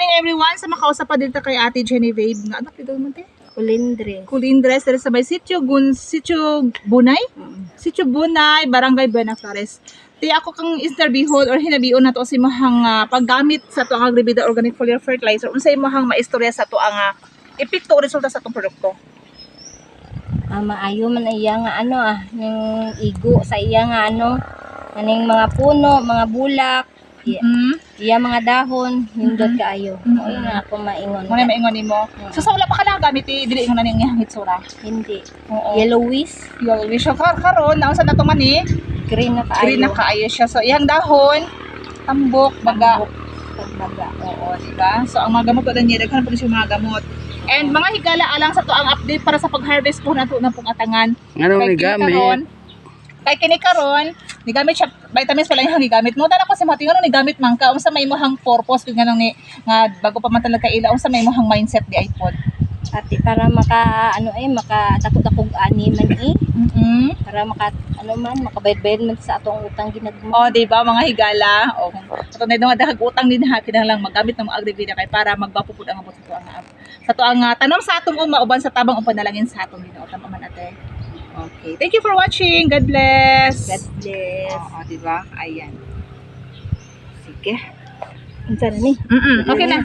morning everyone. Sa makausap pa dito kay Ate Genevieve. Nga anak dito mo te? Kulindres Dito sa may Sitio Bunay. Sitio Bunay, Barangay Buenaflores. Ti ako kang interviewon or hinabion na to si mahang paggamit sa to ang Agribida Organic Foliar Fertilizer. Unsay mahang maistorya sa to ang epekto o resulta sa tong produkto? Maayo man iya nga yung igo sa iya nga aning mga puno, mga bulak, iya mga dahon, hindot kaayo. O yun nga ako maingon. Muna maingon nimo. So sa wala pa ka nagamit dili ingon na ning ihangit sura. Hindi. Oo. Yellowish, So karon naunsa na to man ni? green na kaayo. Green na kaayo siya. So iyang dahon, tambok, baga. Pagbaga. Oo, diba? So ang mga gamot lang niya, daghan po siya mga gamot. And mga higala alang sa to ang update para sa pag-harvest po na to na pong atangan. Anong nigamit? Kay kini karon, nigamit siya vitamins pala yung gigamit mo. Tana ko si Mati ngano nigamit man ka unsa may imong purpose kung nganong ni nga bago pa man talaga ila unsa may imong mindset di iPod. Ati para makatakot-takog ani man para makabayad man sa atong utang ginagmo. Oh, di ba mga higala? Oh, so na nga dahag utang din ha kinahanglan maggamit ng mga agribida kay para magbapo pud ang abot sa to ang tanom sa atong uban sa tabang panalangin sa atong Ginoo tama man ate. Okay. Thank you for watching. God bless. God bless. Oo, di ba? Ayan. Sige. Unsa na ni? Okay na.